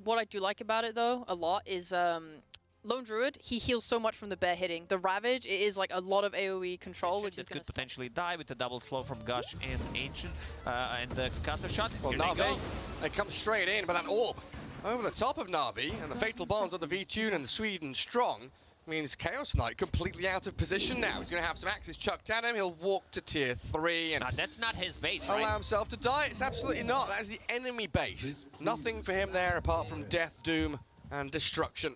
what I do like about it though a lot is Lone Druid, he heals so much from the bear hitting. The Ravage, it is like a lot of AoE control, which is going to could potentially die with the double slow from Gush and Ancient, and the concussive shot. Well, Navi, they come straight in, but that orb over the top of Navi, and the fatal bonds on the V-Tune and the Sweden strong means Chaos Knight completely out of position now. He's going to have some axes chucked at him. He'll walk to tier 3 and that's not his base, right? Allow himself to die. It's absolutely not. That is the enemy base. Nothing for him there apart from death, doom, and destruction.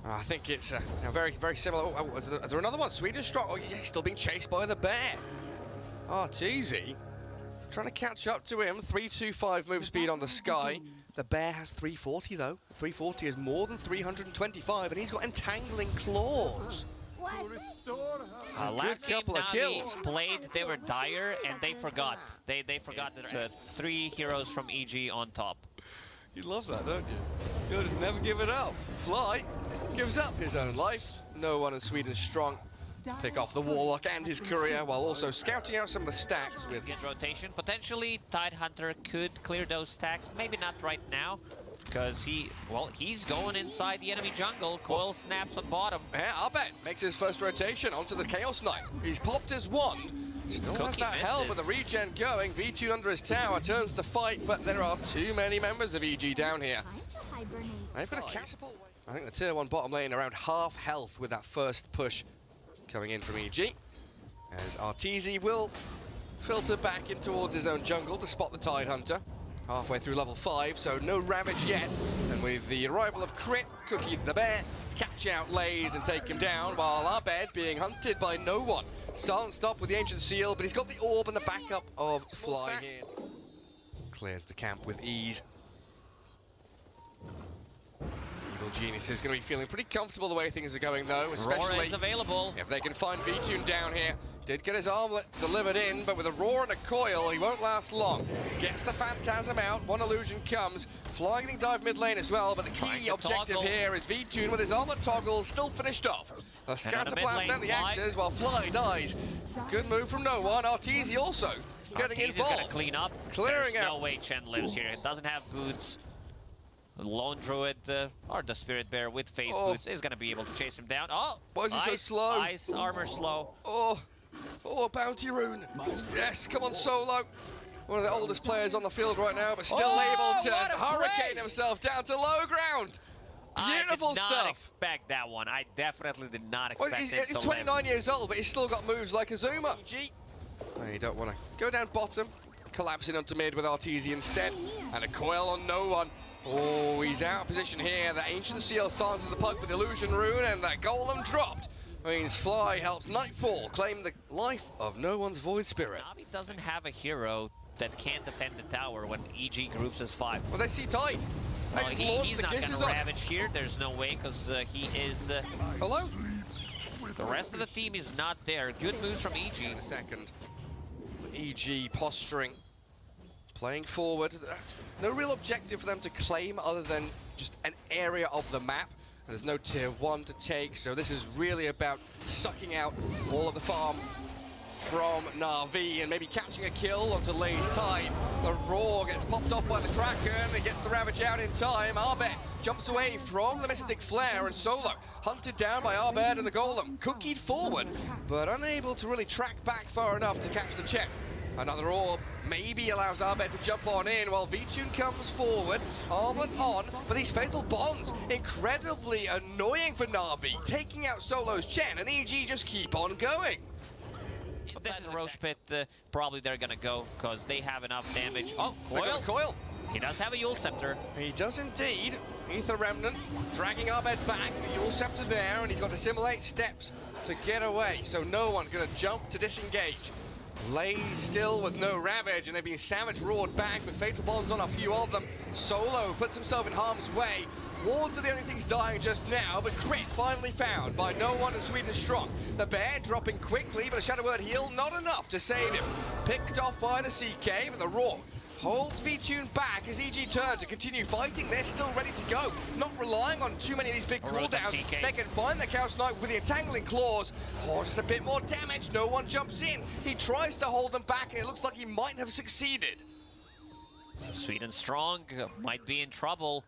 I think it's very, very similar. Oh, is there another one? Sweden strong. Oh, yeah, he's still being chased by the bear. Arteezy trying to catch up to him. 325 move speed on the Sky. The bear has 340 though. 340 is more than 325, and he's got entangling claws. Last game Navi played, they were dire, and they forgot. They forgot that 3 heroes from EG on top. You love that, don't you? You'll just never give it up. Fly gives up his own life. No one in Sweden strong. Pick off the Warlock and his courier while also scouting out some of the stacks with get rotation. Potentially Tidehunter could clear those stacks. Maybe not right now, because he's going inside the enemy jungle. Coil snaps on bottom. Yeah, Abed makes his first rotation onto the Chaos Knight. He's popped his wand. Still has that health with the regen going. V2 under his tower turns the fight, but there are too many members of EG down here. They've got a catapult. I think the tier 1 bottom lane around half health with that first push coming in from EG. As Arteezy will filter back in towards his own jungle to spot the Tidehunter. Halfway through level 5, so no Ravage yet. And with the arrival of Crit, Cookie the Bear, catch out Lays and take him down, while Abed being hunted by no one. Silent stop with the Ancient Seal, but he's got the orb and the backup of Fly here. Clears the camp with ease. Evil Genius is going to be feeling pretty comfortable the way things are going though, especially is available. If they can find V-Tune down here. Did get his armlet delivered in, but with a roar and a coil, he won't last long. Gets the Phantasm out, one illusion comes. Fly getting dive mid lane as well, but the key objective here is V-Tune with his armlet toggle still finished off. A Scatterblast and the axes while Fly dies. Good move from no one. Arteezy also getting involved. Gonna clean up. Clearing out. No way Chen lives here. It doesn't have boots. The Lone Druid, or the Spirit Bear with phase boots, is going to be able to chase him down. Oh! Why is he so slow? Ice armor slow. Oh, Bounty Rune. Yes, come on, Solo. One of the oldest players on the field right now, but still able to hurricane himself down to low ground. Beautiful stuff. I did not expect that one. I definitely did not expect it. He's 29 years old, but he's still got moves like Azuma. No, you don't want to go down bottom. Collapsing onto mid with Arteezy instead. And a coil on no one. Oh, he's out of position here. The Ancient Seal silences the puck with Illusion Rune, and that Golem dropped. Means Fly helps Nightfall claim the life of no one's Void Spirit. Navi doesn't have a hero that can defend the tower when EG groups as 5. Well, they see Tide. Well, he's not going to Ravage here. There's no way, because he is... Hello? The rest of the team is not there. Good moves from EG. In a second. EG posturing. Playing forward. No real objective for them to claim other than just an area of the map. There's no tier 1 to take, so this is really about sucking out all of the farm from Navi and maybe catching a kill onto Lay's Tide. The Roar gets popped off by the Kraken and gets the Ravage out in time. Abed jumps away from the Mystic Flare, and Solo hunted down by Abed and the Golem. Cookied forward, but unable to really track back far enough to catch the check. Another orb maybe allows Abed to jump on in while V-Tune comes forward, armlet on for these fatal bonds. Incredibly annoying for Navi, taking out Solo's Chen, and EG just keep on going. This is Rosh pit, probably they're gonna go because they have enough damage. Oh, Coil. He does have a Yule Scepter. He does indeed. Aether Remnant dragging Abed back, the Yule Scepter there, and he's got to simulate steps to get away, so no one's gonna jump to disengage. Lays still with no Ravage, and they've been Savage roared back with fatal bonds on a few of them. Solo puts himself in harm's way. Wards are the only things dying just now, but Crit finally found by no one in Sweden strong. The Bear dropping quickly, but the Shadow Word heal not enough to save him. Picked off by the CK, but the Roar holds V-Tune back as EG turn to continue fighting. They're still ready to go, not relying on too many of these big cooldowns. They can find the Chaos Knight with the entangling claws. Oh, just a bit more damage. No one jumps in. He tries to hold them back, and it looks like he might have succeeded. Sweden strong might be in trouble.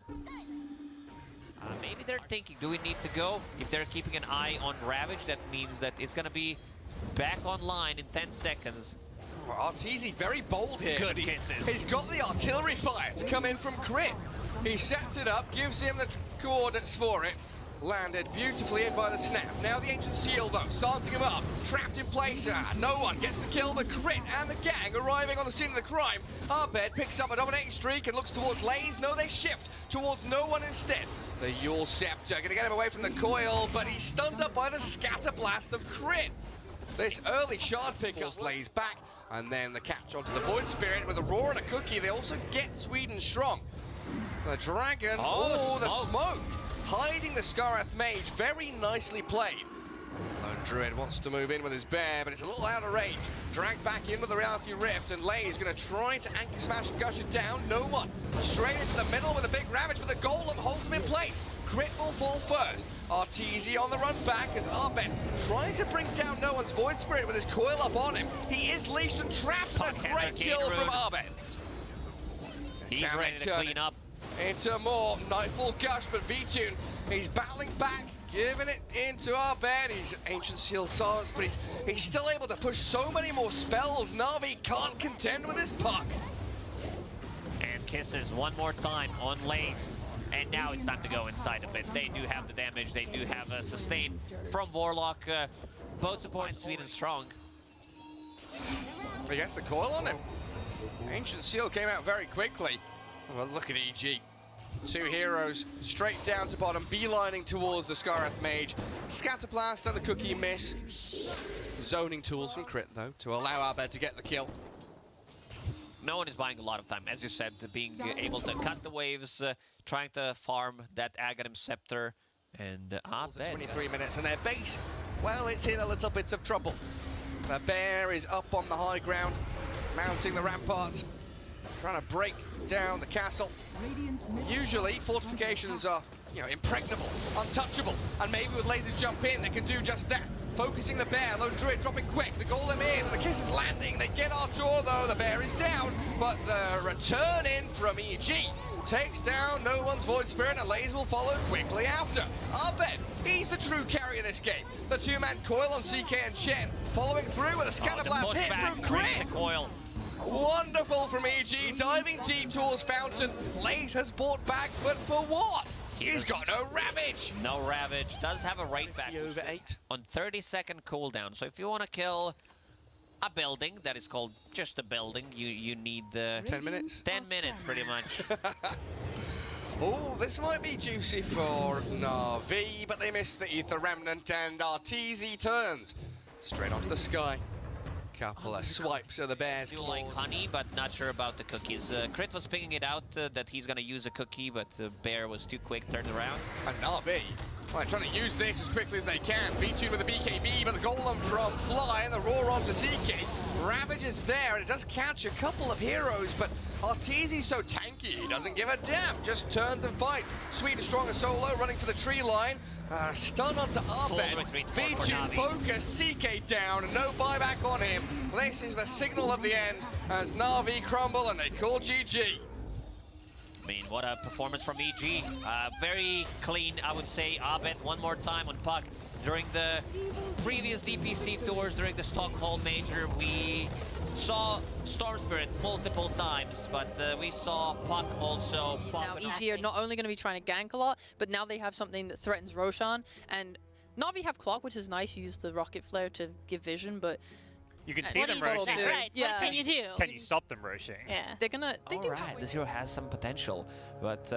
Maybe they're thinking, do we need to go? If they're keeping an eye on Ravage, that means that it's going to be back online in 10 seconds. Arteezy very bold here. Good kisses. He's got the artillery fire to come in from Crit. He sets it up, gives him the coordinates for it. Landed beautifully in by the snap. Now the Ancient Seal, though, starting him up. Trapped in place. No one gets the kill, but Crit and the gang arriving on the scene of the crime. Arbed picks up a dominating streak and looks towards Lays. No, they shift towards no one instead. The Yule Scepter going to get him away from the coil, but he's stunned up by the scatter blast of Crit. This early shard pickup lays back, and then the catch onto the Void Spirit with a roar and a cookie. They also get Sweden strong. The Dragon, the smoke, hiding the Skareth Mage, very nicely played. Lone Druid wants to move in with his bear, but it's a little out of range. Dragged back in with the Reality Rift, and Lay's going to try to anchor smash and gush it down. No one. Straight into the middle with a big Ravage, but the Golem holds him in place. Crit will fall first. Arteezy on the run back as Arbed trying to bring down no one's Void Spirit with his coil up on him. He is leashed and trapped. A great kill from Arbed. He's ready to clean up. Into more Nightfall Gush, but V-Tune, he's battling back, giving it into Arbed. He's Ancient Seal Silence, but he's still able to push so many more spells. Navi can't contend with this puck. And kisses one more time on Lace. And now it's time to go inside a bit. They do have the damage. They do have a sustain from Warlock. Both support Sweden strong. He gets the coil on him. Ancient Seal came out very quickly. Well, look at EG. Two heroes straight down to bottom, beelining towards the Skareth Mage. Scatterblast and the cookie miss. Zoning tools from Crit, though, to allow Arbed to get the kill. No one is buying a lot of time. As you said, being able to cut the waves, trying to farm that Aghanim Scepter, and 23 minutes, and their base, well, it's in a little bit of trouble. The bear is up on the high ground, mounting the ramparts, trying to break down the castle. Usually, fortifications are, impregnable, untouchable, and maybe with lasers jump in, they can do just that. Focusing the bear, Lone Druid dropping quick, the Golem in, the kiss is landing, they get Artur though, the bear is down, but the return in from EG takes down no one's Void Spirit, and Lays will follow quickly after. Arbed, he's the true carry of this game. The two-man coil on CK and Chen, following through with a scatterblast hit from Crit. The coil. Wonderful from EG, diving deep towards Fountain. Lays has bought back, but for what? He's got no Ravage. No Ravage. Does have a right back over 8 on 30-second cooldown. So if you want to kill a building that is called just a building, you need 10 minutes. 10 minutes, pretty much. Oh, this might be juicy for Navi, but they miss the Ether Remnant, and Arteezy turns straight onto the sky. Couple of swipes of the bear's Do claws. like honey, but not sure about the cookies. Crit was pinging it out that he's gonna use a cookie, but bear was too quick, turned around. And Navi, well, trying to use this as quickly as they can. V-Tune with the BKB, but the Golem from Fly and the roar onto CK. Ravage is there, and it does catch a couple of heroes, but Arteezy's so tanky, he doesn't give a damn. Just turns and fights. Sweden strong and solo, running for the tree line. Stun onto Arbed. V-Tune focused, CK down, and no buyback on him. This is the signal of the end as Navi crumble and they call GG. I mean, what a performance from EG. Very clean, I would say. Arbed one more time on puck. During the previous DPC tours, during the Stockholm Major, we saw Storm Spirit multiple times, but we saw puck also. Now EG are not only going to be trying to gank a lot, but now they have something that threatens Roshan. And Navi have Clock, which is nice. You use the Rocket Flare to give vision, but you can see them roshing. Right, yeah. what can you do? Can you stop them roshing? Yeah. They're gonna. They do Alright, this hero has some potential, but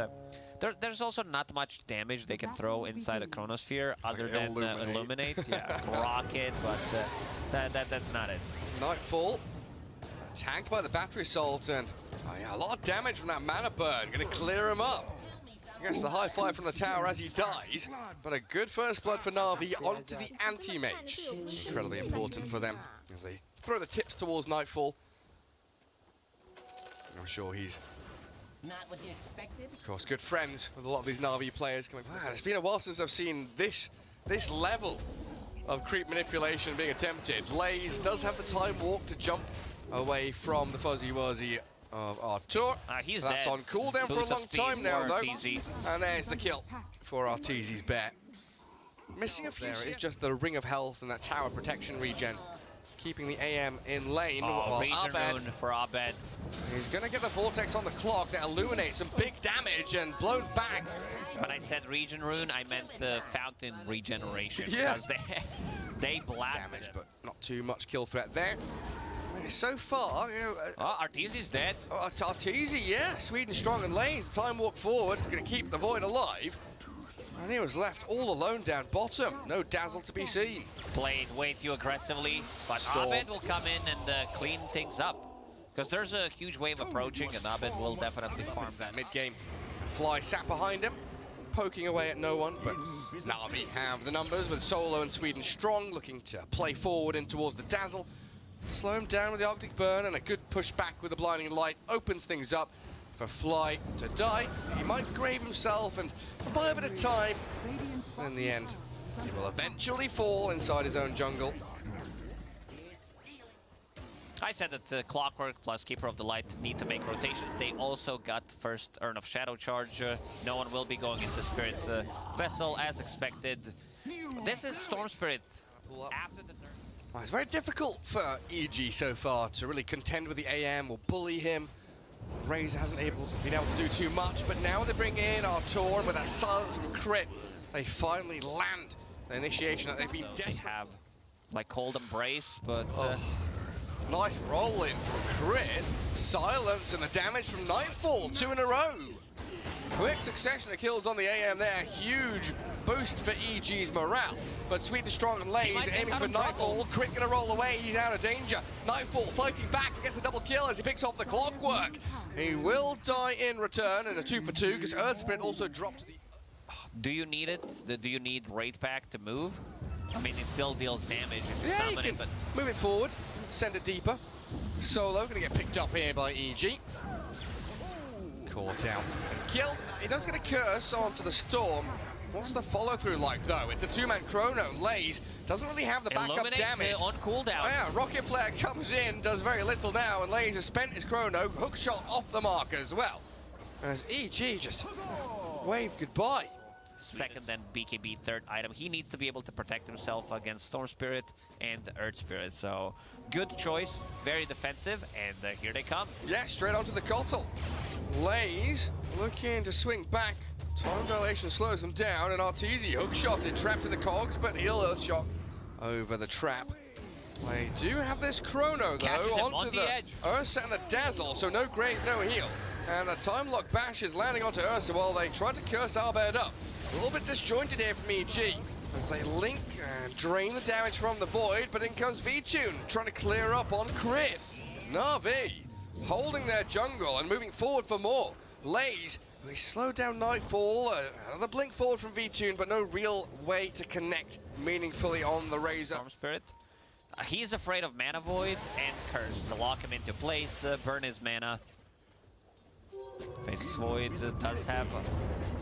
there's also not much damage they can throw inside a Chronosphere other than Illuminate. Yeah, Rocket, but that's not it. Nightfall, tanked by the Battery Assault, and a lot of damage from that Mana Burn. Gonna clear him up. Gets the high five from the tower as he dies, but a good first blood for Navi onto the anti-mage. Incredibly important for them as they throw the tips towards Nightfall. I'm sure he's, of course, good friends with a lot of these Navi players. Coming, man, it's been a while since I've seen this level of creep manipulation being attempted. Lays does have the time walk to jump away from the Fuzzy Wuzzy of Artur. He's That's dead. on cooldown for a Boost of long speed time now, for though. TZ. And there's the kill for Arteezy's bet. Missing a few there. It's just the ring of health and that tower protection regen. Keeping the AM in lane. Oh, Regen Abed, Rune for Abed. he's going to get the Vortex on the clock that illuminates some big damage and blown back. When I said Regen Rune, I meant the Fountain Regeneration. Yeah. Because they blasted Damage, him. but not too much kill threat there. So far, you know... Oh, Arteezy's dead. Arteezy, yeah. Sweden strong and lanes. The time walk forward is going to keep the Void alive. And he was left all alone down bottom. No Dazzle to be seen. Played way too aggressively, but Storm. Abed will come in and clean things up. Because there's a huge wave approaching, and Abed will definitely farm That mid-game. Fly sat behind him, poking away at no one, but Navi have the numbers with Solo and Sweden strong, looking to play forward in towards the Dazzle. Slow him down with the Arctic Burn, and a good push back with the Blinding Light opens things up for Fly to die. He might grave himself and buy a bit of time. In the end, he will eventually fall inside his own jungle. I said that Clockwork plus Keeper of the Light need to make rotation. They also got first Urn of Shadow charge. No one will be going into Spirit Vessel as expected. This is Storm Spirit after the nerf. Well, it's very difficult for EG so far to really contend with the AM or bully him. Razor hasn't been able to do too much, but now they bring in Artur with that silence from crit. They finally land the initiation that they've been They desperate. have like Cold Embrace, but Nice roll in from crit. Silence and the damage from Nightfall, 2 in a row. Quick succession of kills on the AM there. Huge boost for EG's morale. But Sweden strong and lays, aiming for Nightfall. Crit gonna roll away, he's out of danger. Nightfall fighting back, gets a double kill as he picks off the Clockwork. He will die in return in a 2 for 2 because Earth Spirit also dropped the... do you need it? Do you need Raid Pack to move? I mean, it still deals damage if you Yeah, you summon can it, but move it forward, send it deeper. Solo gonna get picked up here by EG. Caught out and killed. He does get a curse onto the Storm. What's the follow-through like, though? It's a 2-man chrono. Lays doesn't really have the backup Illuminate damage. on cooldown. Oh yeah, Rocket Flare comes in, does very little now, and Lays has spent his chrono. Hook shot off the mark as well. As EG just waved goodbye. Second and BKB third item. He needs to be able to protect himself against Storm Spirit and Earth Spirit. So good choice, very defensive, and here they come. Yeah, straight onto the Kotl. Lays looking to swing back. Time dilation slows them down, and Arteezy hook-shotted, trapped in the cogs, but he'll Earthshock over the trap. They do have this chrono, though, Catches him onto on the edge. Ursa and the Dazzle, so no grave, no heal. And the time lock bash is landing onto Ursa while they try to curse Abed up. A little bit disjointed here from EG as they link and drain the damage from the Void, but in comes V-Tune trying to clear up on crit. Navi holding their jungle and moving forward for more. Lays, they slow down Nightfall, another blink forward from V-Tune, but no real way to connect meaningfully on the Razor. Storm Spirit. He's afraid of Mana Void and Curse to lock him into place, burn his mana. Faces Void does have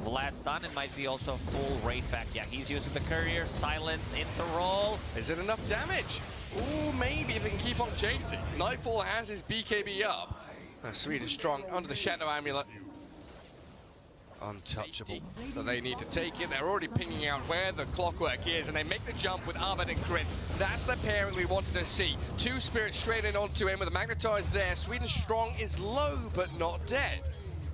Vlad's done. It might be also full raid back. Yeah, he's using the Courier. Silence into roll. Is it enough damage? Ooh, maybe if they can keep on chasing. Nightfall has his BKB up. Sweden strong under the Shadow Amulet. Untouchable. So they need to take it. They're already pinging out where the Clockwork is, and they make the jump with Abed and Crit. That's the pairing we wanted to see. 2 spirits straight in onto him with the Magnetize there. Sweden strong is low, but not dead.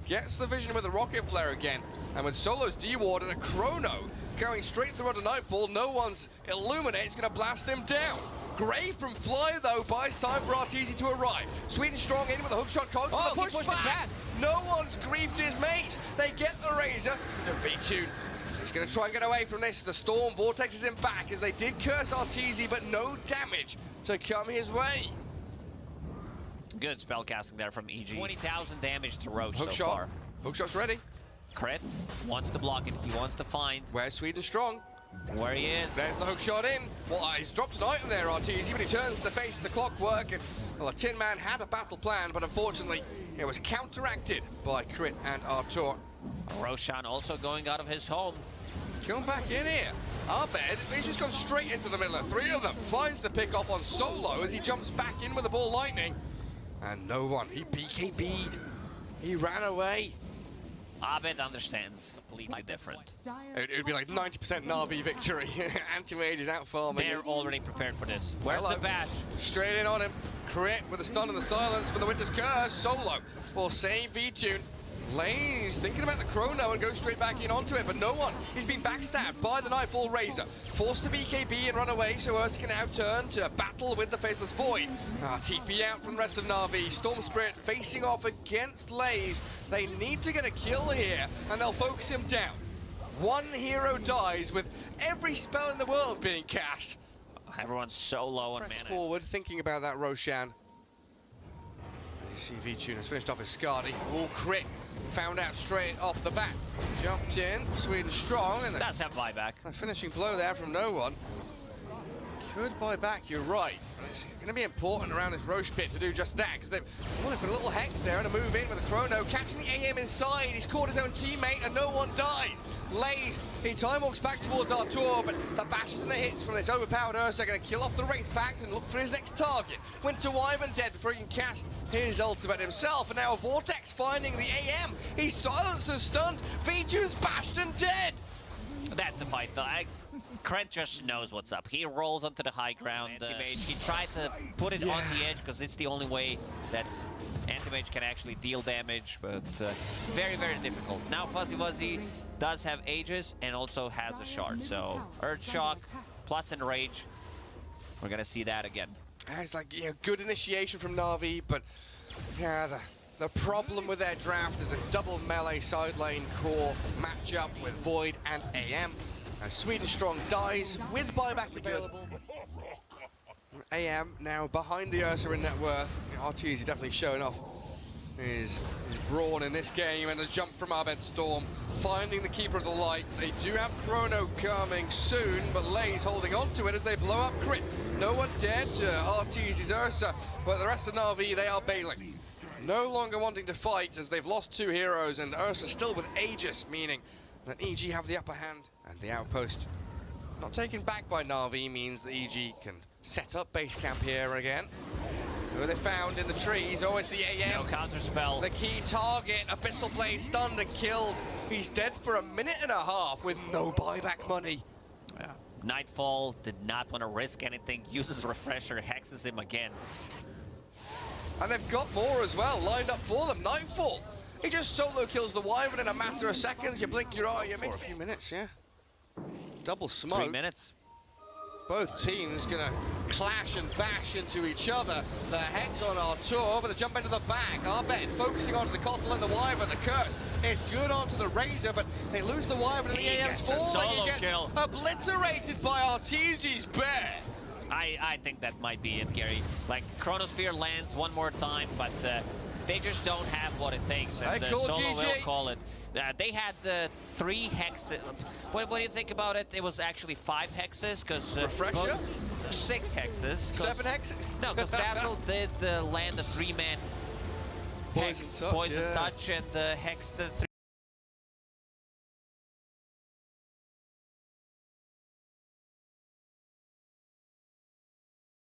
Gets the vision with the Rocket Flare again. And with Solo's D-Ward and a Chrono going straight through onto Nightfall, no one's Illuminate's going to blast him down. Grave from Fly, though, buys time for Arteezy to arrive. Sweden strong in with a hookshot cog. Oh, the he push pushed it back. No one's griefed his mates. They get the Razor. The V-Tune. He's going to try and get away from this. The Storm vortexes him back as they did curse Arteezy, but no damage to come his way. Good spell casting there from EG. 20,000 damage to Rosh so Hookshot. far. Hookshot's ready. Crit wants to block it. He wants to find Where's Sweden strong? where he is. There's the hookshot in. Well, he's dropped an item there, Arteezy, but he turns to face the Clockwork. And, well, the Tin Man had a battle plan, but unfortunately, it was counteracted by Crit and Artur. Roshan also going out of his home. Come back in here. Abed, he's just gone straight into the middle of 3 of them. Finds the pick off on Solo as he jumps back in with the ball lightning. And no one. He BKB'd. He ran away. Abed understands completely different. It would be like 90% Navi victory. Anti-Mage is out farming. They're already prepared for this. Where's Hello. the bash? Straight in on him. Crit with a stun and the silence for the Winter's Curse. Solo will save V-Tune. Lays thinking about the Chrono and goes straight back in onto it, but no one. He's been backstabbed by the Nightfall Razor. Forced to BKB and run away, so Ursa can now turn to battle with the Faceless Void. TP out from the rest of Navi. Storm Spirit facing off against Lays. They need to get a kill here, and they'll focus him down. One hero dies with every spell in the world being cast. Everyone's so low on Press mana. forward, thinking about that Roshan. You see V-Tune has finished off his Skadi. All crit. Found out straight off the bat. Jumped in, Sweden strong, and Does have buyback. a finishing blow there from no one. Could buy back, you're right. It's going to be important around this Rosh pit to do just that, because they've put a little hex there and a move in with a Chrono, catching the AM inside. He's caught his own teammate and no one dies. Lays, he time walks back towards Artur, but the bashes and the hits from this overpowered Ursa are going to kill off the Wraith Pact and look for his next target. Winter Wyvern dead before he can cast his ultimate himself, and now Vortex finding the AM. He's silenced and stunned. V2's bashed and dead. That's the fight though. Krent just knows what's up. He rolls onto the high ground. Anti-Mage, he tried to put it on the edge because it's the only way that Anti-Mage can actually deal damage, but very, very difficult. Now Fuzzy Wuzzy does have Aegis and also has a shard, so Earth Shock plus Enrage. We're gonna see that again. It's like, good initiation from Navi, but yeah, the problem with their draft is this double melee side lane core matchup with Void and AM. As Sweden Strong dies with buyback available. AM now behind the Ursa in net worth. RT's definitely showing off his brawn in this game, and a jump from Abed Storm, finding the Keeper of the Light. They do have Chrono coming soon, but Lay's holding on to it as they blow up Crit. No one dead to RT's Ursa, but the rest of Navi, they are bailing. No longer wanting to fight as they've lost two heroes, and Ursa still with Aegis, meaning that EG have the upper hand. And the outpost not taken back by Navi means that EG can set up base camp here again. Who are they found in the trees? Oh, it's the AM. No counter spell. The key target, Abyssal Blade stunned and killed. He's dead for a minute and a half with no buyback money. Yeah. Nightfall did not want to risk anything, uses Refresher, hexes him again. And they've got more as well lined up for them. Nightfall. He just solo kills the Wyvern in a matter of seconds. You blink your eye, you miss. For a few minutes, yeah. Double smoke. 3 minutes. Both teams gonna clash and bash into each other. The hex on Artur, but the jump into the back. Abed focusing onto the Cottle and the Wyvern. The curse is good onto the Razor, but they lose the Wyvern and the AM's falling. He gets obliterated by Arteezy's bear. I think that might be it, Gary. Like, Chronosphere lands one more time, but they just don't have what it takes, and Solo GG. will call it. They had the 3 hexes. What do you think about it? It was actually 5 hexes, because... Refresher? 6 hexes. 7 hexes? No, because Dazzle did land a 3-man Poison Touch, Touch, and hex the 3.